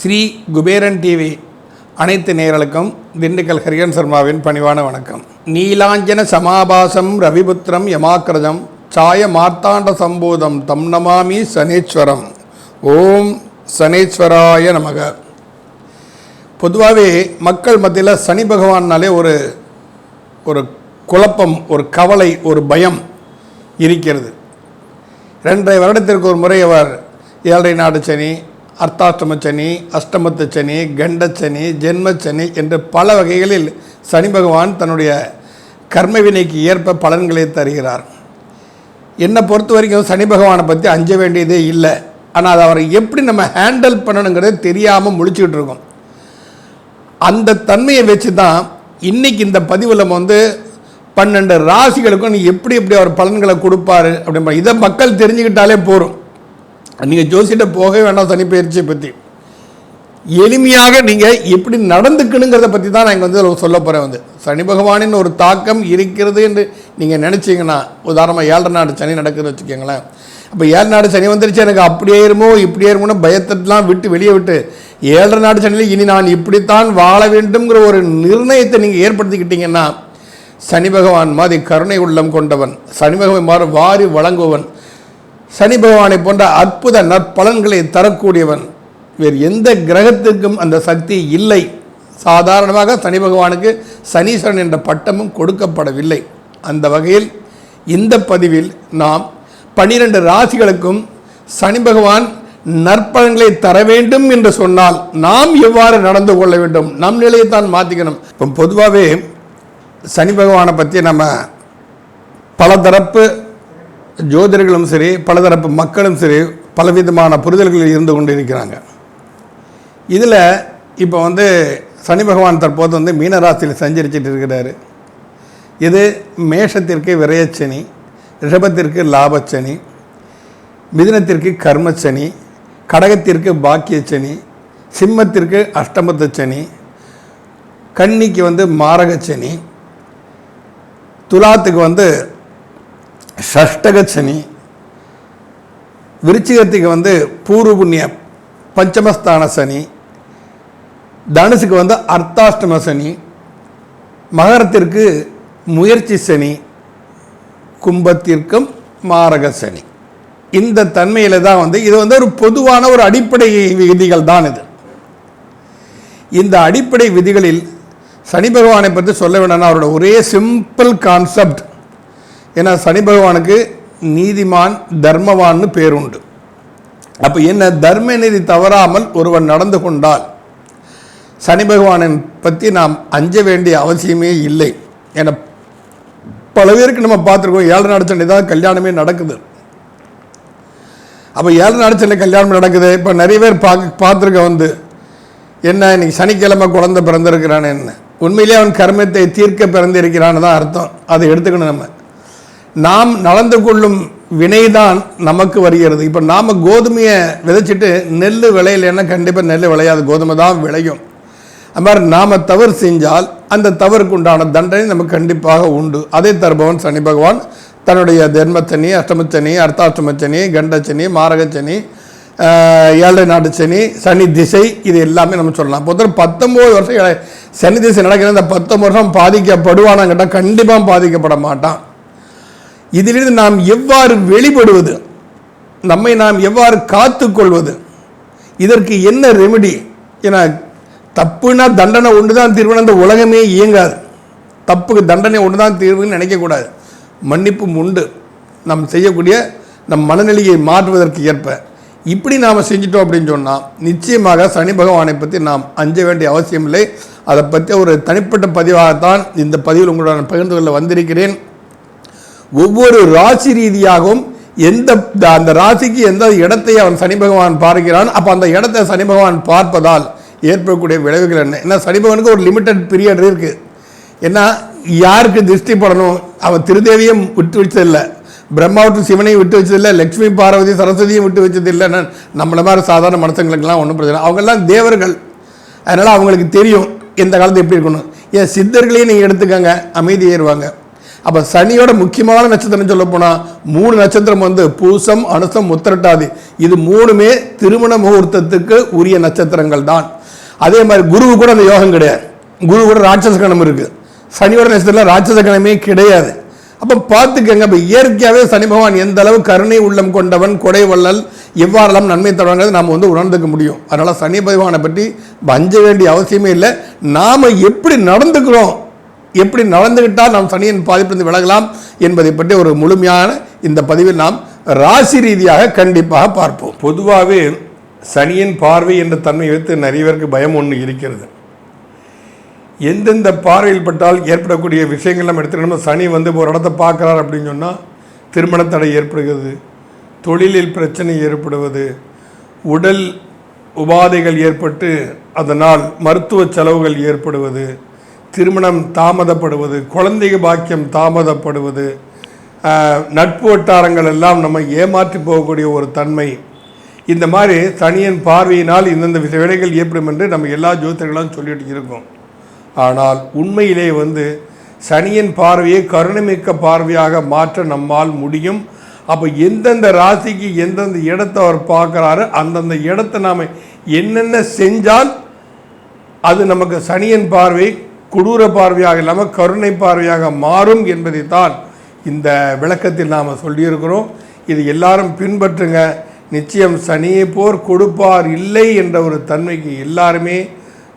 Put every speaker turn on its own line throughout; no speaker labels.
Sri Kuberan TV அனைத்து நேயர்களுக்கும் திண்டுக்கல் ஹரிஹரன் சர்மாவின் பணிவான வணக்கம். நீலாஞ்சன சமாபாசம் ரவிபுத்திரம் யமாக்கிரதம் சாய மார்த்தாண்ட சம்போதம் தம் நமாமி சனீஸ்வரம். ஓம் சனீஸ்வராய நமக. பொதுவாகவே மக்கள் மத்தியில் சனி பகவான்னாலே ஒரு குழப்பம், ஒரு கவலை, ஒரு பயம் இருக்கிறது. 2.5 வருடத்திற்கு ஒரு முறை அவர் 7.5 நாடு சனி, அர்த்தாஷ்டம சனி, அஷ்டமத்து சனி, கண்டச்சனி, ஜென்மச்சனி என்று பல வகைகளில் சனி பகவான் தன்னுடைய கர்மவினைக்கு ஏற்ப பலன்களை தருகிறார். என்னை பொறுத்த வரைக்கும் சனி பகவானை பற்றி அஞ்ச வேண்டியதே இல்லை. ஆனால் அதை அவரை எப்படி நம்ம ஹேண்டில் பண்ணணுங்கிறது தெரியாமல் முழிச்சுக்கிட்டு இருக்கோம். அந்த தன்மையை வச்சு தான் இன்றைக்கி இந்த பதிவில் 12 ராசிகளுக்கும் நீ எப்படி அவர் பலன்களை கொடுப்பாரு அப்படின்ற இதை மக்கள் தெரிஞ்சுக்கிட்டாலே போகும். நீங்கள் ஜோசிட்ட போக வேண்டாம். சனி பயிற்சியை பற்றி எளிமையாக நீங்கள் எப்படி நடந்துக்கணுங்கிறத பற்றி தான் நான் இங்கே சொல்ல போகிறேன். சனி பகவானின் ஒரு தாக்கம் இருக்கிறது என்று நீங்கள் நினச்சிங்கன்னா, உதாரணமாக 7.5 நாடு சனி நடக்குதுன்னு வச்சுக்கோங்களேன். அப்போ 7 நாடு சனி வந்துருச்சு, எனக்கு அப்படி ஏறுமோ இப்படி ஏறுமோன்னு பயத்தெல்லாம் வெளியே விட்டு 7.5 நாடு சனியில் இனி நான் இப்படித்தான் வாழ வேண்டும்ங்கிற ஒரு நிர்ணயத்தை நீங்கள் ஏற்படுத்திக்கிட்டீங்கன்னா, சனி பகவான் மாதிரி கருணை உள்ளம் கொண்டவன், சனி பகவான் மாதிரி வாரி வழங்குவன், சனி பகவானை போன்ற அற்புத நற்பலன்களை தரக்கூடியவன் வேறு எந்த கிரகத்துக்கும் அந்த சக்தி இல்லை. சாதாரணமாக சனி பகவானுக்கு சனீஸ்வரன் என்ற பட்டமும் கொடுக்கப்படவில்லை. அந்த வகையில் இந்த பதிவில் நாம் 12 ராசிகளுக்கும் சனி பகவான் நற்பலன்களை தர வேண்டும் என்று சொன்னால் நாம் எவ்வாறு நடந்து கொள்ள வேண்டும், நம் நிலையைத்தான் மாற்றிக்கணும். இப்போ பொதுவாகவே சனி பகவானை பற்றி நம்ம பலதரப்பு ஜோதிடர்களும் சரி, பலதரப்பு மக்களும் சரி, பலவிதமான புரிதல்களில் இருந்து கொண்டு இருக்கிறாங்க. இதில் இப்போ சனி பகவான் தற்போது மீனராசியில் சஞ்சரிச்சிட்டு இருக்கிறாரு. இது மேஷத்திற்கு விரயச்சனி, ரிஷபத்திற்கு லாபச்சனி, மிதுனத்திற்கு கர்மச்சனி, கடகத்திற்கு பாக்கியச்சனி, சிம்மத்திற்கு அஷ்டமத்து சனி, கன்னிக்கு மாரகச்சனி, துலாத்துக்கு ஷஷ்டக சனி, விருச்சிகத்துக்கு பூர்வ புண்ணிய பஞ்சமஸ்தான சனி, தனுசுக்கு அர்த்தாஷ்டம சனி, மகரத்திற்கு முயற்சி சனி, கும்பத்திற்கும் மாரக சனி. இந்த தன்மையில் தான் இது ஒரு பொதுவான ஒரு அடிப்படை விதிகள் தான். இந்த அடிப்படை விதிகளில் சனி பகவானை பற்றி சொல்ல வேண்டாம்னா அவரோட ஒரே சிம்பிள் கான்செப்ட். ஏன்னா சனி பகவானுக்கு நீதிமான், தர்மவான்னு பேருண்டு. அப்போ என்ன, தர்ம நீதி தவறாமல் ஒருவன் நடந்து கொண்டால் சனி பகவானை பற்றி நாம் அஞ்ச வேண்டிய அவசியமே இல்லை. ஏன்னா பல பேருக்கு நம்ம பார்த்துருக்கோம், 7 நாடு சனி தான் கல்யாணமே நடக்குது. அப்போ 7 நாடு சனி கல்யாணம் நடக்குது. இப்போ நிறைய பேர் பார்த்துருக்க என்ன இன்னைக்கு சனிக்கிழமை குழந்தை பிறந்திருக்கிறான்னு, என்ன உண்மையிலே அவன் கர்மத்தை தீர்க்க பிறந்திருக்கிறான்னு தான் அர்த்தம். அதை எடுத்துக்கணும். நாம் நடந்து கொள்ளும் வினைதான் நமக்கு வருகிறது. இப்போ நாம் கோதுமையை விதைச்சிட்டு நெல் விளையலைன்னா கண்டிப்பாக நெல் விளையாது, கோதுமை தான் விளையும். அது மாதிரி நாம் தவறு செஞ்சால் அந்த தவறுக்கு உண்டான தண்டனை நமக்கு கண்டிப்பாக உண்டு. அதை தருபவன் சனி பகவான் தன்னுடைய ஜென்மச்சனி, அஷ்டமச்சனி, அர்த்தாஷ்டமச்சனி, கண்டச்சனி, மாரகச்சனி, 7 நாடு சனி, சனி திசை, இது எல்லாமே நம்ம சொல்லலாம். இப்போ 19 வருஷம் சனி திசை நடக்கிற இந்த 19 வருஷம் பாதிக்கப்படுவானான்னு கேட்டால் கண்டிப்பாக பாதிக்கப்பட மாட்டான். இதிலிருந்து நாம் எவ்வாறு வெளிப்படுவது, நம்மை நாம் எவ்வாறு காத்து கொள்வது, இதற்கு என்ன ரெமெடி? ஏன்னா தப்புனா தண்டனை ஒன்று தான் தீர்வுன்னு அந்த உலகமே இயங்காது. தப்புக்கு தண்டனை ஒன்று தான் தீர்வுன்னு நினைக்கக்கூடாது. மன்னிப்பும் உண்டு. நாம் செய்யக்கூடிய நம் மனநிலையை மாற்றுவதற்கு ஏற்ப இப்படி நாம் செஞ்சிட்டோம் அப்படின்னு சொன்னால் நிச்சயமாக சனி பகவானை பற்றி நாம் அஞ்ச வேண்டிய அவசியம் இல்லை. அதை பற்றி ஒரு தனிப்பட்ட பதிவாகத்தான் இந்த பதிவில் உங்களுடன் பகிர்ந்து கொள்ள வந்திருக்கிறேன். ஒவ்வொரு ராசி ரீதியாகவும் அந்த ராசிக்கு எந்த இடத்தை அவன் சனி பகவான் பார்க்கிறான், அப்போ அந்த இடத்தை சனி பகவான் பார்ப்பதால் ஏற்படக்கூடிய விளைவுகள் என்ன? ஏன்னா சனி பகவானுக்கு ஒரு லிமிட்டட் பீரியட் இருக்குது. ஏன்னா யாருக்கு திருஷ்டி படணும், அவன் திருதேவியும் விட்டு வச்சதில்லை, பிரம்மாவுக்கு சிவனையும் விட்டு வச்சதில்லை, லக்ஷ்மி பார்வதி சரஸ்வதியும் விட்டு வச்சதில்லைன்னு நம்மளை மாதிரி சாதாரண மனுஷங்களுக்கெல்லாம் ஒன்றும் பிரச்சனை. அவங்கெல்லாம் தேவர்கள், அதனால் அவங்களுக்கு தெரியும் எந்த காலத்து எப்படி இருக்கணும். ஏன் சித்தர்களையும் நீங்கள் எடுத்துக்கங்க, அமைதி ஏறுவாங்க. அப்போ சனியோட முக்கியமான நட்சத்திரம் சொல்ல போனால் 3 நட்சத்திரம் வந்து பூசம், அனுசம், உத்திரட்டாதி. இது 3மே திருமண முகூர்த்தத்துக்கு உரிய நட்சத்திரங்கள் தான். அதே மாதிரி குருவு கூட அந்த யோகம் கிடையாது. குரு கூட ராட்சச கணம் இருக்குது. சனியோட நட்சத்திரத்தில் ராட்சச கணமே கிடையாது. அப்போ பார்த்துக்கங்க, இப்போ இயற்கையாகவே சனி பகவான் எந்த அளவு கருணை உள்ளம் கொண்டவன், கொடை வள்ளல், எவ்வாறெல்லாம் நன்மை தருவாங்கிறது நாம் வந்து உணர்ந்துக்க முடியும். அதனால் சனி பகவானை பற்றி வஞ்ச வேண்டிய அவசியமே இல்லை. நாம் எப்படி நடந்துக்கிறோம், எப்படி நடந்துக்கிட்டால் நாம் சனியின் பாதிப்பிலிருந்து விலகலாம் என்பதை பற்றி ஒரு முழுமையான இந்த பதிவில் நாம் ராசி ரீதியாக கண்டிப்பாக பார்ப்போம். பொதுவாகவே சனியின் பார்வை என்ற தன்மை வைத்து நிறைய பேருக்கு பயம் ஒன்று இருக்கிறது. எந்தெந்த பார்வையில் பட்டால் ஏற்படக்கூடிய விஷயங்கள் நம்ம எடுத்துக்கணும். சனி வந்து ஒரு இடத்த பார்க்குறார் அப்படின்னு சொன்னால் திருமண தடை ஏற்படுகிறது, தொழிலில் பிரச்சனை ஏற்படுவது, உடல் உபாதைகள் ஏற்பட்டு அதனால் மருத்துவ செலவுகள் ஏற்படுவது, திருமணம் தாமதப்படுவது, குழந்தை பாக்கியம் தாமதப்படுவது, நட்பு வட்டாரங்கள் எல்லாம் நம்ம ஏமாற்றி போகக்கூடிய ஒரு தன்மை. இந்த மாதிரி சனியின் பார்வையினால் இந்தந்த விளைவுகள் ஏற்படும் என்று நம்ம எல்லா ஜோதிடர்களும் சொல்லிட்டு இருக்கோம். ஆனால் உண்மையிலே வந்து சனியின் பார்வையை கருணைமிக்க பார்வையாக மாற்ற நம்மால் முடியும். அப்போ எந்தெந்த ராசிக்கு எந்தெந்த இடத்தை அவர் பார்க்குறாரு, அந்தந்த இடத்தை நாம் என்னென்ன செஞ்சால் அது நமக்கு சனியின் பார்வை கொடூர பார்வையாக இல்லாமல் கருணை பார்வையாக மாறும் என்பதைத்தான் இந்த விளக்கத்தில் நாம் சொல்லியிருக்கிறோம். இது எல்லாரும் பின்பற்றுங்க. நிச்சயம் சனியை போர் கொடுப்பார் இல்லை என்ற ஒரு தன்மைக்கு எல்லாருமே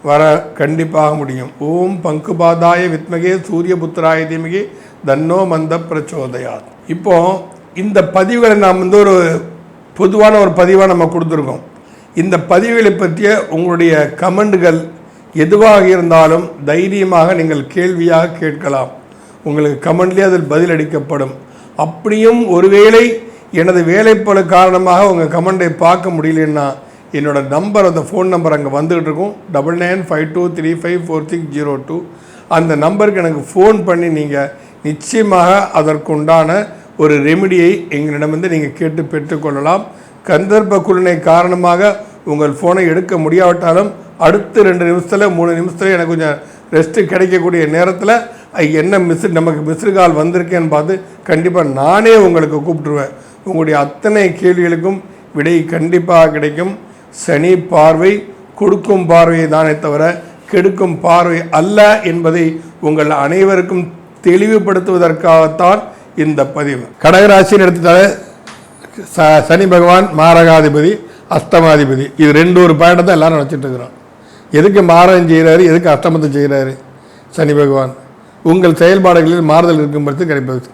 வர கண்டிப்பாக முடியும். ஓம் பங்குபாதாய வித்மகே சூரியபுத்திராய தீமகே தன்னோ மந்த பிரச்சோதயாத். இப்போ இந்த பதிவுகளை நாம் வந்து ஒரு பொதுவான ஒரு பதிவாக நம்ம கொடுத்துருக்கோம். இந்த பதிவுகளை பற்றிய உங்களுடைய கமெண்டுகள் எதுவாக இருந்தாலும் தைரியமாக நீங்கள் கேள்வியாக கேட்கலாம். உங்களுக்கு கமெண்ட்லேயே அதில் பதிலளிக்கப்படும். அப்படியும் ஒருவேளை எனது வேலைப்பளு காரணமாக உங்கள் கமெண்டை பார்க்க முடியலன்னா என்னோடய நம்பர், அந்த ஃபோன் நம்பர் அங்கே வந்துகிட்டு இருக்கும், 9952354602. அந்த நம்பருக்கு எனக்கு ஃபோன் பண்ணி நீங்கள் நிச்சயமாக அதற்குண்டான ஒரு ரெமிடியை எங்களிடமிருந்து நீங்கள் கேட்டு பெற்றுக்கொள்ளலாம். கந்தர்ப்ப குருணை காரணமாக உங்கள் ஃபோனை எடுக்க முடியாவிட்டாலும் அடுத்த 2 நிமிஷத்தில் 3 நிமிஷத்தில் எனக்கு கொஞ்சம் ரெஸ்ட்டு கிடைக்கக்கூடிய நேரத்தில் என்ன நமக்கு மிஸ்டு கால் வந்திருக்கேன்னு பார்த்து கண்டிப்பாக நானே உங்களுக்கு கூப்பிட்டுருவேன். உங்களுடைய அத்தனை கேள்விகளுக்கும் விடை கண்டிப்பாக கிடைக்கும். சனி பார்வை கொடுக்கும் பார்வையை தானே தவிர கெடுக்கும் பார்வை அல்ல என்பதை உங்கள் அனைவருக்கும் தெளிவுபடுத்துவதற்காகத்தான் இந்த பதிவு. கடகராசின்னு எடுத்துட்டாலே சனி பகவான் மாரகாதிபதி, அஷ்டமாதிபதி. இது 2 ஒரு பாயிண்டை தான் எல்லாரும் நினச்சிட்டு இருக்கிறோம். எதுக்கு மாரகம் செய்கிறாரு, எதுக்கு அஷ்டமத்தை செய்கிறாரு? சனி பகவான் உங்கள் செயல்பாடுகளில் மாறுதல் இருக்கும்படுத்து கிடைப்பது.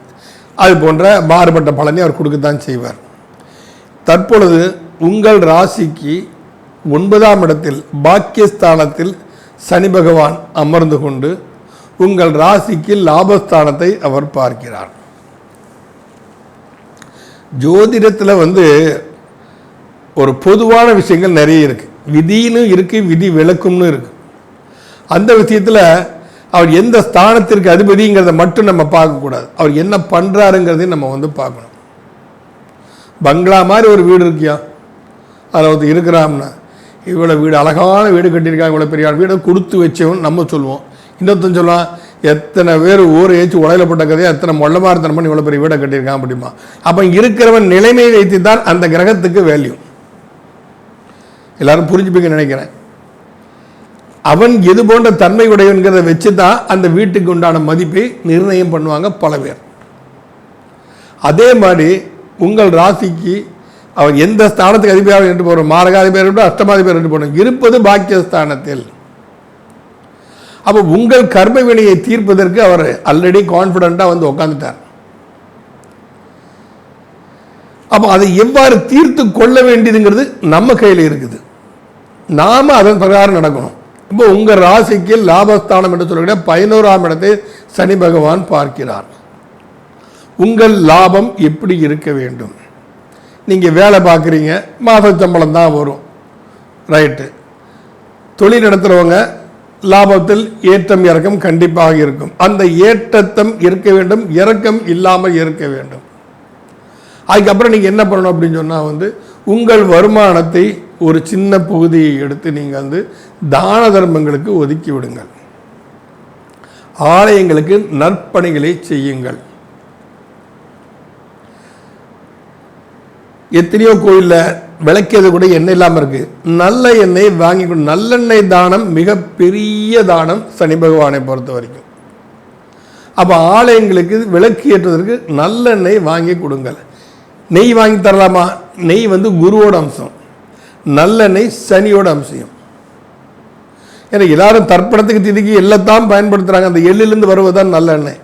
அது போன்ற மாறுபட்ட பலனை அவர் கொடுக்கத்தான் செய்வார். தற்பொழுது உங்கள் ராசிக்கு 9ஆம் இடத்தில் பாக்கியஸ்தானத்தில் சனி பகவான் அமர்ந்து கொண்டு உங்கள் ராசிக்கு லாபஸ்தானத்தை அவர் பார்க்கிறார். ஜோதிடத்தில் வந்து ஒரு பொதுவான விஷயங்கள் நிறைய இருக்குது. விதின்னு இருக்குது, விதி விளக்கும்னு இருக்குது. அந்த விஷயத்தில் அவர் எந்த ஸ்தானத்திற்கு அதிபதிங்கிறத மட்டும் நம்ம பார்க்கக்கூடாது, அவர் என்ன பண்ணுறாருங்கிறதையும் நம்ம வந்து பார்க்கணும். பங்களா மாதிரி ஒரு வீடு இருக்கியா, அதில் வந்து இருக்கிறாம்னா இவ்வளோ வீடு அழகான வீடு கட்டியிருக்காங்க, இவ்வளோ பெரிய வீடை கொடுத்து வச்சவன் நம்ம சொல்லுவோம். இன்னொருத்தன் சொல்லுவான், எத்தனை பேர் ஊரை ஏற்றி உலையிலப்பட்ட கதையை எத்தனை மொள்ளமாரத்தனம் பண்ணி இவ்வளோ பெரிய வீடை கட்டியிருக்கான் அப்படிமா. அப்போ இருக்கிறவன் நிலைமையை வைத்து தான் அந்த கிரகத்துக்கு வேல்யூ. எல்லாரும் புரிஞ்சுப்பீங்க நினைக்கிறேன். அவன் எது போன்ற தன்மை உடையவன்கிறத வச்சு தான் அந்த வீட்டுக்கு உண்டான மதிப்பை நிர்ணயம் பண்ணுவாங்க பல பேர். அதே மாதிரி உங்கள் ராசிக்கு அவர் எந்த ஸ்தானத்துக்கு அதிபதியாக என்று போகிறோம், மாரகாதிபதி என்று அஷ்டமாதிபதி என்று போகிறோம், இருப்பது பாக்கியஸ்தானத்தில். அப்போ உங்கள் கர்ம வினையை தீர்ப்பதற்கு அவர் ஆல்ரெடி கான்ஃபிடென்ட்டாக வந்து உட்காந்துட்டார். அப்போ அதை எவ்வாறு தீர்த்து கொள்ள வேண்டியதுங்கிறது நம்ம கையில் இருக்குது. நாம் அதன் பிரகாரம் நடக்கணும். இப்போ உங்கள் ராசிக்கு லாபஸ்தானம் என்று சொல்லக்கூடிய 11ஆம் இடத்தை சனி பகவான் பார்க்கிறார். உங்கள் லாபம் எப்படி இருக்க வேண்டும்? நீங்கள் வேலை பார்க்குறீங்க, மாத சம்பளம் தான் வரும், ரைட்டு. தொழில் நடத்துகிறவங்க லாபத்தில் ஏற்றம் இறக்கம் கண்டிப்பாக இருக்கும். அந்த ஏற்றத்தம் இருக்க வேண்டும், இறக்கம் இல்லாமல் இருக்க வேண்டும். அதுக்கப்புறம் நீங்கள் என்ன பண்ணணும் அப்படின்னு சொன்னால் வந்து உங்கள் வருமானத்தை ஒரு சின்ன பகுதியை எடுத்து நீங்கள் வந்து தான தர்மங்களுக்கு ஒதுக்கி விடுங்கள். ஆலயங்களுக்கு நற்பணிகளை செய்யுங்கள். எத்தனையோ கோயிலில் விளக்கியது கூட எண்ணெய் இல்லாமல் இருக்குது. நல்ல எண்ணெய் வாங்கி கொடு. நல்லெண்ணெய் தானம் மிகப்பெரிய தானம் சனி பகவானை பொறுத்த வரைக்கும். அப்போ ஆலயங்களுக்கு விளக்கு ஏற்றுவதற்கு நல்லெண்ணெய் வாங்கி கொடுங்கள். நெய் வாங்கி தரலாமா? நெய் குருவோட அம்சம், நல்லெண்ணெய் சனியோட அம்சம். ஏன்னா எல்லாரும் தர்ப்பணத்துக்கு திதிக்கு எல்லாம் பயன்படுத்துகிறாங்க. அந்த எள்ளிலிருந்து வருவதுதான் நல்லெண்ணெய்.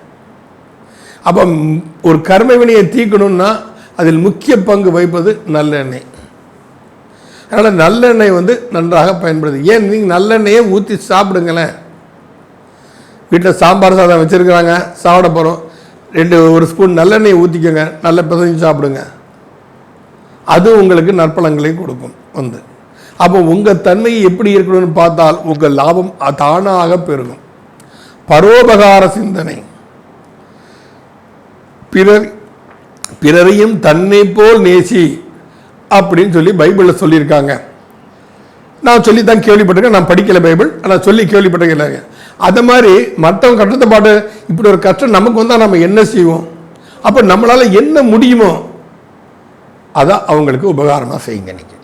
அப்போ ஒரு கர்ம வினையை தீர்க்கணும்னா அதில் முக்கிய பங்கு வகிப்பது நல்லெண்ணெய். அதனால் நல்லெண்ணெய் நன்றாக பயன்படுது. ஏன் நீங்கள் நல்லெண்ணெயை ஊற்றி சாப்பிடுங்களேன். வீட்டில் சாம்பார் சாதம் வச்சுருக்கிறாங்க, சாப்பிட போகிறோம், ஒரு ஸ்பூன் நல்லெண்ணெயை ஊற்றிக்கோங்க, நல்ல பிசைஞ்சு சாப்பிடுங்க. அது உங்களுக்கு நற்பலன்களை கொடுக்கும். அப்போ உங்கள் தன்மையை எப்படி இருக்கணும்னு பார்த்தால் உங்கள் லாபம் தானாக பெருகும். பரோபகார சிந்தனை, பிறரையும் தன்னை போல் நேசி அப்படின்னு சொல்லி பைபிளில் சொல்லியிருக்காங்க. நான் சொல்லித்தான் கேள்விப்பட்டிருக்கேன். நான் படிக்கல பைபிள், ஆனால் சொல்லி கேள்விப்பட்டிருக்கேன். அது மாதிரி மற்றவங்க கஷ்டத்தை பாட்டு, இப்படி ஒரு கஷ்டம் நமக்கு வந்தால் நம்ம என்ன செய்வோம்? அப்போ நம்மளால் என்ன முடியுமோ அதான் அவங்களுக்கு உபகாரமாக செய்யுங்க. நீங்கள்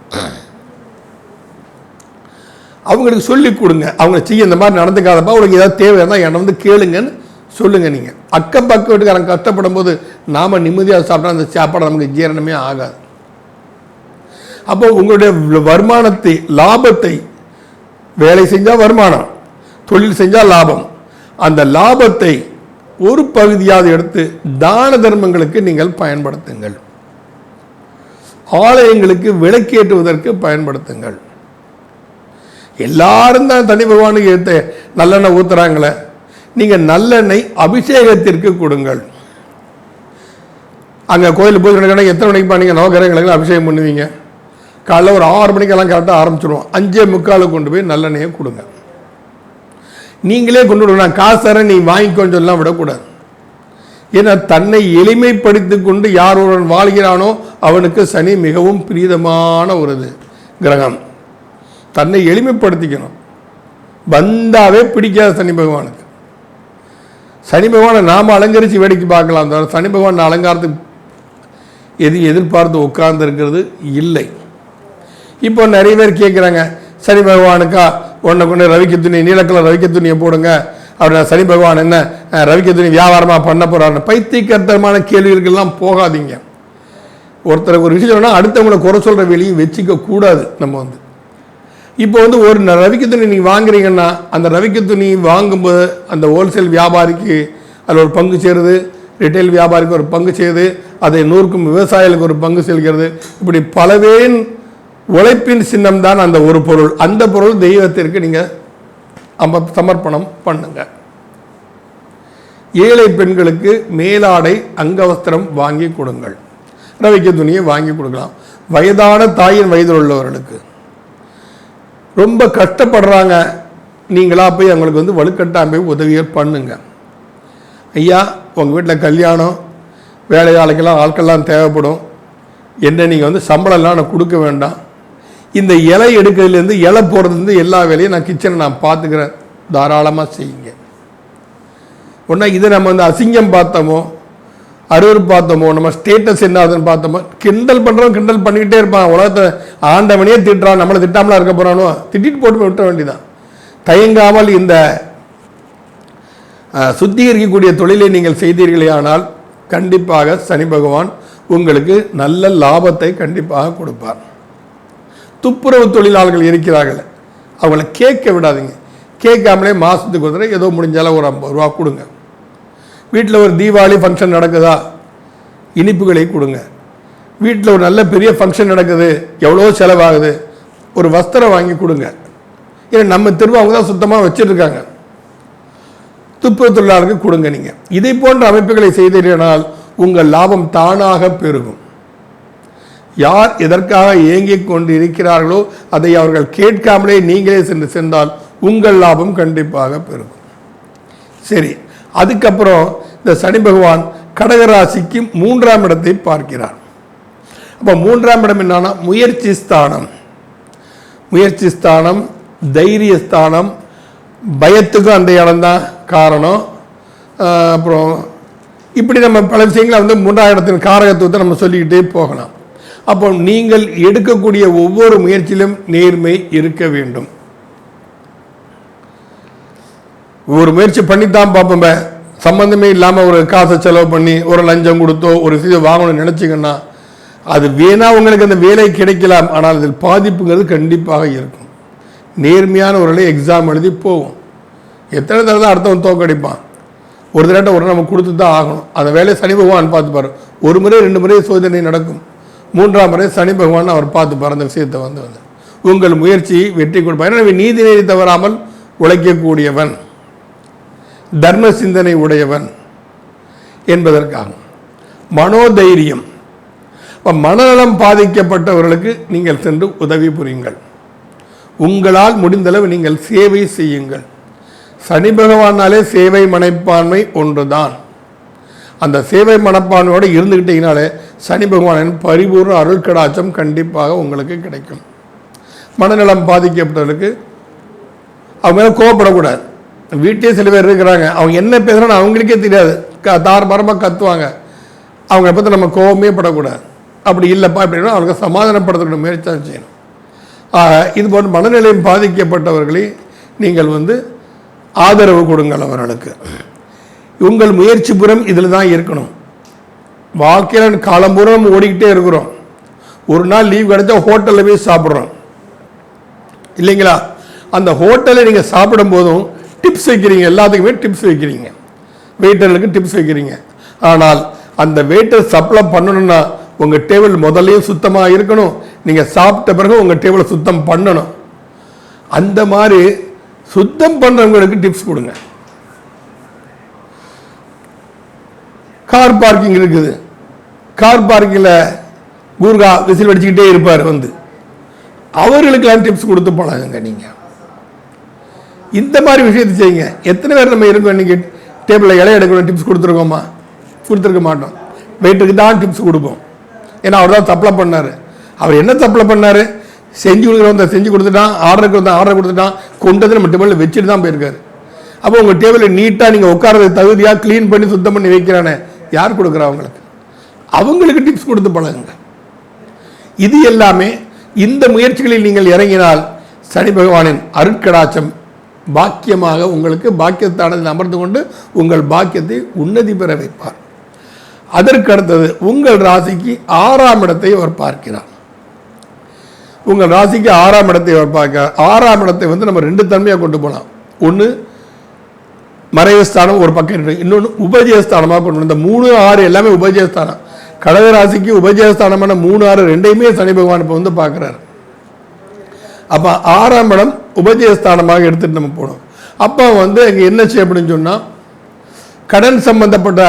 அவங்களுக்கு சொல்லி கொடுங்க. அவங்க செய்ய இந்த மாதிரி நடந்துக்காதப்பா, அவங்களுக்கு ஏதாவது தேவை இருந்தால் என்னை கேளுங்கன்னு சொல்லுங்க. நீங்கள் அக்கம் பக்கம் வீட்டுக்காரங்க கஷ்டப்படும் போது நாம் நிம்மதியாக சாப்பிட்டா அந்த சாப்பாடு நமக்கு ஜீரணமே ஆகாது. அப்போ உங்களுடைய வருமானத்தை, லாபத்தை, வேலை செஞ்சால் வருமானம், தொழில் செஞ்சால் லாபம், அந்த லாபத்தை ஒரு பகுதியாவது எடுத்து தான தர்மங்களுக்கு நீங்கள் பயன்படுத்துங்கள். ஆலயங்களுக்கு விளக்கேற்றுவதற்கு பயன்படுத்துங்கள். எல்லாரும் தான் தனி பகவானுக்கு ஏற்ற நல்லெண்ணெய் ஊத்துறாங்களே, நீங்கள் நல்லெண்ணெய் அபிஷேகத்திற்கு கொடுங்கள். அங்கே கோயிலுக்கு போய் எத்தனை மணிக்கு பண்ணீங்க? நவகிரகங்களுக்கு அபிஷேகம் பண்ணுவீங்க. காலைல ஒரு 6 மணிக்கெல்லாம் கரெக்டாக ஆரம்பிச்சிடுவோம். 5:45 கொண்டு போய் நல்லெண்ணெயை கொடுங்க. நீங்களே கொண்டு விடுங்க. நான் காசு தரேன் நீ வாங்கிக்கோன்னு சொல்லலாம் விடக்கூடாது. ஏன்னா தன்னை எளிமைப்படுத்தி கொண்டு யார் ஒருவன் வாழ்கிறானோ அவனுக்கு சனி மிகவும் பிரீதமான ஒரு கிரகம். தன்னை எளிமைப்படுத்திக்கணும். வந்தாவே பிடிக்காத சனி பகவானுக்கு. சனி பகவானை நாம் அலங்கரித்து வேடிக்கை பார்க்கலாம். தவிர சனி பகவான் அலங்காரத்துக்கு எதிர்பார்த்து உட்கார்ந்து இருக்கிறது இல்லை. இப்போ நிறைய பேர் கேட்குறாங்க, சனி பகவானுக்கா ஒன்றை கொண்டு ரவிக்க துணி, நீலக்கலர் ரவிக்க துணியை போடுங்க. அவர் சனி பகவான் என்ன ரவிக்க துணி வியாபாரமாக பண்ண போகிறாருன்னு பைத்தியக்கர்த்தமான கேள்விகளுக்கெல்லாம் போகாதீங்க. ஒருத்தருக்கு ஒரு விஷயம் சொன்னால் அடுத்தவங்களை குறை சொல்கிற வேலையும் வச்சுக்க கூடாது. நம்ம இப்போ ஒரு ரவிக்க துணி நீங்கள் வாங்குறீங்கன்னா அந்த ரவிக்க துணி வாங்கும்போது அந்த ஹோல்சேல் வியாபாரிக்கு அதில் ஒரு பங்கு சேருது, ரிட்டைல் வியாபாரிக்கு ஒரு பங்கு செய்யுது, அதை நூறுக்கும் விவசாயிகளுக்கு ஒரு பங்கு செல்கிறது. இப்படி பலவேன் உழைப்பின் சின்னம் தான் அந்த ஒரு பொருள். அந்த பொருள் தெய்வத்திற்கு நீங்கள் சமர்ப்பணம் பண்ணுங்க. ஏழை பெண்களுக்கு மேலாடை அங்கவஸ்திரம் வாங்கி கொடுங்கள். ரவிக்க துணியை வாங்கி கொடுக்கலாம். வயதான தாயின் வயதில் உள்ளவர்களுக்கு ரொம்ப கஷ்டப்படுறாங்க, நீங்களா போய் அவங்களுக்கு வலுக்கட்டாக போய் உதவியை பண்ணுங்க. ஐயா உங்கள் வீட்டில் கல்யாணம், வேலையாளுக்கெல்லாம் ஆட்கள்லாம் தேவைப்படும், என்ன நீங்கள் சம்பளம்லாம் நான் கொடுக்க வேண்டாம், இந்த இலை எடுக்கிறதுலேருந்து இலை போடுறதுலேருந்து எல்லா வேலையும் நான் கிச்சனை நான் பார்த்துக்கிறேன், தாராளமாக செய்யுங்க. ஒன்றா இதை நம்ம அசிங்கம் பார்த்தோமோ, அருவர் பார்த்தோமோ, நம்ம ஸ்டேட்டஸ் என்ன ஆகுதுன்னு பார்த்தோமோ, கிண்டல் பண்ணுறோம், கிண்டல் பண்ணிக்கிட்டே இருப்பான். உலகத்தை ஆண்டவனே திட்டுறான், நம்மளை திட்டாமலாம் இருக்க போகிறானோ, திட்டிட்டு போட்டு விட்ட வேண்டியதான். தயங்காமல் இந்த சுத்திகரிக்கக்கூடிய தொழிலை நீங்கள் செய்தீர்களே ஆனால் கண்டிப்பாக சனி பகவான் உங்களுக்கு நல்ல லாபத்தை கண்டிப்பாக கொடுப்பார். துப்புரவு தொழிலாளர்கள் இருக்கிறார்கள், அவங்கள கேட்க விடாதீங்க. கேட்காமலே மாதத்துக்கு ஒரு ஏதோ முடிஞ்சாலும் ஒரு 50 ரூபா கொடுங்க. வீட்டில் ஒரு தீபாவளி ஃபங்க்ஷன் நடக்குதா, இனிப்புகளை கொடுங்க. வீட்டில் ஒரு நல்ல பெரிய ஃபங்க்ஷன் நடக்குது, எவ்வளோ செலவாகுது, ஒரு வஸ்திரம் வாங்கி கொடுங்க. ஏன்னா நம்ம தெருவு அவங்க தான் சுத்தமாக வச்சுருக்காங்க. துப்புரவு தொழிலாளருக்கு கொடுங்க. நீங்கள் இதை போன்ற அமைப்புகளை செய்தீர்களால் உங்கள் லாபம் தானாக பெருகும். யார் எதற்காக ஏங்கிக் கொண்டு இருக்கிறார்களோ அதை அவர்கள் கேட்காமலே நீங்களே சென்றால் உங்கள் லாபம் கண்டிப்பாக பெருகும். சரி, அதுக்கப்புறம் இந்த சனி பகவான் கடகராசிக்கு 3ஆம் இடத்தை பார்க்கிறார். அப்போ 3ஆம் இடம் என்னன்னா முயற்சி ஸ்தானம். முயற்சி ஸ்தானம், தைரிய ஸ்தானம், பயத்துக்கும் அந்த இடம்தான் காரணம். அப்புறம் இப்படி நம்ம பல விஷயங்களை 3ஆம் இடத்தின் காரகத்துவத்தை நம்ம சொல்லிக்கிட்டே போகலாம். அப்போ நீங்கள் எடுக்கக்கூடிய ஒவ்வொரு முயற்சியிலும் நேர்மை இருக்க வேண்டும். ஒரு முயற்சி பண்ணித்தான் பார்ப்போம், சம்பந்தமே இல்லாமல் ஒரு காசை செலவு பண்ணி ஒரு லஞ்சம் கொடுத்தோ ஒரு விஷயத்தை வாங்கணும்னு நினச்சிங்கன்னா அது வேணா உங்களுக்கு அந்த வேலை கிடைக்கலாம், ஆனால் அதில் பாதிப்புங்கிறது கண்டிப்பாக இருக்கும். நேர்மையான ஒரு எக்ஸாம் எழுதி போகும். எத்தனை தடவை தான் அடுத்தவன் தோக்கடிப்பான், ஒரு தடவை ஒரு நம்ம கொடுத்து தான் ஆகணும். அந்த வேலையை சனி பகவான் பார்த்துப்பார். ஒரு முறை 2 முறை சோதனை நடக்கும், 3ஆம் முறை சனி பகவான் அவர் பார்த்துப்பார் அந்த விஷயத்தை வந்து உங்கள் முயற்சி வெற்றி கொடுப்பார். எனவே நீதி நெறி தவறாமல் உழைக்கக்கூடியவன், தர்ம சிந்தனை உடையவன் என்பதற்காக. மனோதைரியம், மனநலம் பாதிக்கப்பட்டவர்களுக்கு நீங்கள் சென்று உதவி புரியுங்கள். உங்களால் முடிந்தளவு நீங்கள் சேவை செய்யுங்கள். சனி பகவானாலே சேவை மனப்பான்மை ஒன்றுதான். அந்த சேவை மனப்பான்மையோடு இருந்துக்கிட்டீங்கனாலே சனி பகவானின் பரிபூர்ண அருள் கடாட்சம் கண்டிப்பாக உங்களுக்கு கிடைக்கும். மனநலம் பாதிக்கப்பட்டவர்களுக்கு அவங்க மேலே கோவப்படக்கூடாது. வீட்டிலே சில பேர் இருக்கிறாங்க, அவங்க என்ன பேசுகிறான்னு அவங்களுக்கே தெரியாது, தாரபாரமாக கத்துவாங்க. அவங்கள பற்றி நம்ம கோபமே படக்கூடாது. அப்படி இல்லைப்பா அப்படின்னா அவங்களுக்கு சமாதானப்படுத்தக்கூடிய முயற்சி தான் செய்யணும். இது போன்ற மனநிலையம் பாதிக்கப்பட்டவர்களை நீங்கள் வந்து ஆதரவு கொடுங்கள் அவர்களுக்கு. உங்கள் முயற்சி புறம் இதில் தான் இருக்கணும். வாழ்க்கையில் காலம்பூரம் ஓடிக்கிட்டே இருக்கிறோம். ஒரு நாள் லீவ் கிடைச்சா ஹோட்டலில் போய் சாப்பிட்றோம் இல்லைங்களா? அந்த ஹோட்டலில் நீங்கள் சாப்பிடும் போதும் டிப்ஸ் வைக்கிறீங்க, எல்லாத்துக்குமே டிப்ஸ் வைக்கிறீங்க, வெயிட்டர்களுக்கு டிப்ஸ் வைக்கிறீங்க. ஆனால் அந்த வெயிட்டர் சப்ளை பண்ணணும்னா உங்கள் டேபிள் முதல்லையும் சுத்தமாக இருக்கணும், நீங்கள் சாப்பிட்ட பிறகு உங்கள் டேபிளை சுத்தம் பண்ணணும். அந்த மாதிரி சுத்தம் பண்ணுறவங்களுக்கு டிப்ஸ் கொடுங்க. கார் பார்க்கிங் இருக்குது, கார் பார்க்கிங்கில் கூர்கா விசில் அடிச்சுக்கிட்டே இருப்பார், வந்து அவர்களுக்கெல்லாம் டிப்ஸ் கொடுத்து பழகுங்க. நீங்கள் இந்த மாதிரி விஷயத்தை செய்யுங்க. எத்தனை பேர் நம்ம இருக்கோம் இன்றைக்கி டேபிளில் இலைய எடுக்கணும் டிப்ஸ் கொடுத்துருக்கோமா? கொடுத்துருக்க மாட்டோம். வெயிட்டுக்கு தான் டிப்ஸ் கொடுப்போம். ஏன்னா அவர் தான் சப்ளை பண்ணார். அவர் என்ன சப்ளை பண்ணார்? செஞ்சு கொடுக்குறவங்க செஞ்சு கொடுத்துட்டான், ஆர்டர் கொடுத்துட்டான், கொண்டு வந்து நம்ம டேபிளில் வச்சுட்டு தான் போயிருக்காரு. அப்போ உங்கள் டேபிளில் நீட்டாக நீங்கள் உட்காரது தகுதியாக க்ளீன் பண்ணி சுத்தம் பண்ணி வைக்கிறானே, யார் கொடுக்குறா? அவங்களுக்கு டிப்ஸ் கொடுத்து பழகுங்க. இது எல்லாமே இந்த முயற்சிகளில் நீங்கள் இறங்கினால் சனி பகவானின் அருட்கடாட்சம் பாக்கியமாக உங்களுக்கு பாக்கியத்தானதில் அமர்ந்து கொண்டு உங்கள் பாக்கியத்தை உன்னதி பெற வைப்பார். அதற்கு அடுத்தது உங்கள் ராசிக்கு 6ஆம் இடத்தை அவர் பார்க்கிறார். உங்கள் ராசிக்கு 6ஆம் இடத்தை அவர் பார்க்கிறார். 6ஆம் இடத்தை வந்து நம்ம 2 தன்மையாக கொண்டு போகலாம். ஒன்று மறைவுஸ்தானம் ஒரு பக்கம் இருக்கு, இன்னொன்று உபஜயஸ்தானமாக கொண்டு போகணும். இந்த 3, 6 எல்லாமே உபஜயஸ்தானம். கடக ராசிக்கு உபஜயஸ்தானமான 3, 6 ரெண்டையுமே சனி பகவான் இப்போ வந்து பார்க்குறாரு. அப்போ 6ஆம் இடம் உபஜயஸ்தானமாக எடுத்துகிட்டு நம்ம போகணும். அப்போ வந்து இங்கே என்ன செய்ய அப்படின்னு சொன்னால், கடன் சம்பந்தப்பட்ட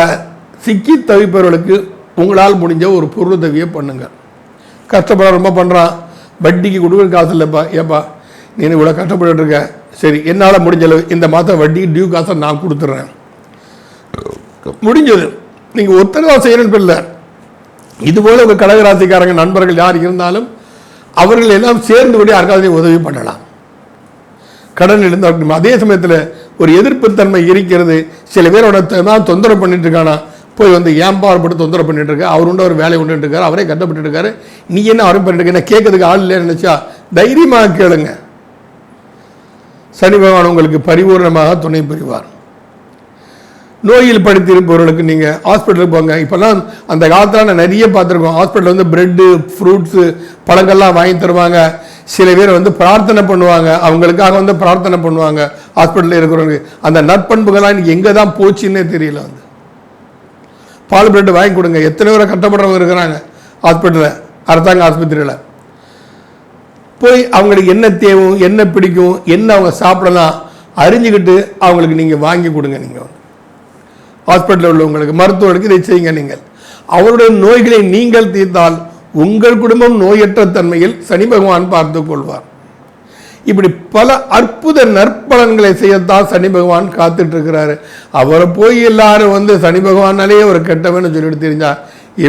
சிக்கி தவிப்பவர்களுக்கு உங்களால் முடிஞ்ச ஒரு பொருளுதவியை பண்ணுங்க. கஷ்டப்பட ரொம்ப பண்ணுறான், வட்டிக்கு கொடுக்குற காசு இல்லைப்பா, ஏப்பா நீ இவ்வளோ கஷ்டப்பட்டு இருக்க, சரி என்னால் முடிஞ்சளவு இந்த மாதம் வட்டிக்கு டியூ காசை நான் கொடுத்துட்றேன், முடிஞ்சது. நீங்கள் ஒருத்தர் தான் செய்யணும்னு இல்லை, இதுபோல் உங்கள் கடகராசிக்காரங்க நண்பர்கள் யார் இருந்தாலும் அவர்கள் எல்லாம் சேர்ந்து கூட யாருக்காவது உதவி பண்ணலாம். கடன் இருந்தால் அதே சமயத்தில் ஒரு எதிர்ப்புத்தன்மை இருக்கிறது. சில பேரோட தான் தொந்தரவு பண்ணிட்டு இருக்கானா, போய் வந்து ஏம்பாடுபட்டு தொந்தரவு பண்ணிட்டு இருக்க, அவர் உண்டு ஒரு வேலை உண்டு இருக்காரு, அவரே கட்டப்பட்டு இருக்காரு, நீ என்ன அவரும் பண்ணிட்டு இருக்க, என்ன கேட்கறதுக்கு ஆள் இல்லைன்னு நினைச்சா தைரியமாக கேளுங்க. சனி பகவான் உங்களுக்கு பரிபூர்ணமாக துணை புரிவார். நோயில் படுத்திருப்பவர்களுக்கு நீங்கள் ஹாஸ்பிட்டலுக்கு போங்க. இப்போல்லாம் அந்த காலத்தில் நான் நிறைய பார்த்துருக்கோம், ஹாஸ்பிட்டலில் வந்து பிரெட்டு ஃப்ரூட்ஸு பழங்கள்லாம் வாங்கி தருவாங்க. சில பேர் வந்து பிரார்த்தனை பண்ணுவாங்க, அவங்களுக்காக வந்து பிரார்த்தனை பண்ணுவாங்க ஹாஸ்பிட்டலில் இருக்கிறவங்க. அந்த நற்பண்புகள்லாம் இன்றைக்கி எங்கே தான் போச்சுன்னே தெரியல. வந்து பால் பிரெட் வாங்கி கொடுங்க. எத்தனை பேரை கஷ்டப்படுறவங்க இருக்கிறாங்க ஹாஸ்பிட்டலில், அரசாங்க ஆஸ்பத்திரியில் போய் அவங்களுக்கு என்ன தேவை, என்ன பிடிக்கும், என்ன அவங்க சாப்பிடலாம் அறிஞ்சிக்கிட்டு அவங்களுக்கு நீங்கள் வாங்கி கொடுங்க. நீங்கள் ஹாஸ்பிட்டலில் உள்ளவங்களுக்கு மருத்துவர்களுக்கு இதை செய்யுங்க. நீங்கள் அவருடைய நோய்களை நீங்கள் தீர்த்தால் உங்கள் குடும்பம் நோயற்ற தன்மையில் சனி பகவான் பார்த்து கொள்வார். இப்படி பல அற்புத நற்பலன்களை செய்யத்தான் சனி பகவான் காத்துட்டு இருக்கிறாரு. அவரை போய் எல்லாரும் வந்து சனி பகவானாலே ஒரு கெட்டவன்னு சொல்லிட்டு தெரிஞ்சா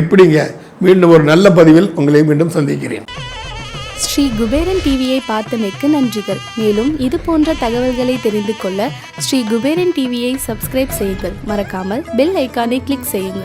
எப்படிங்க? மீண்டும் ஒரு நல்ல பதிவில் உங்களை மீண்டும் சந்திக்கிறேன்.
ஸ்ரீ குபேரன் டிவியை பார்த்தமைக்கு நன்றிகள். மேலும் இது போன்ற தகவல்களை தெரிந்து கொள்ள ஸ்ரீ குபேரன் டிவியை சப்ஸ்கிரைப் செய்யுங்கள். மறக்காமல் பெல் ஐக்கானை கிளிக் செய்யுங்கள்.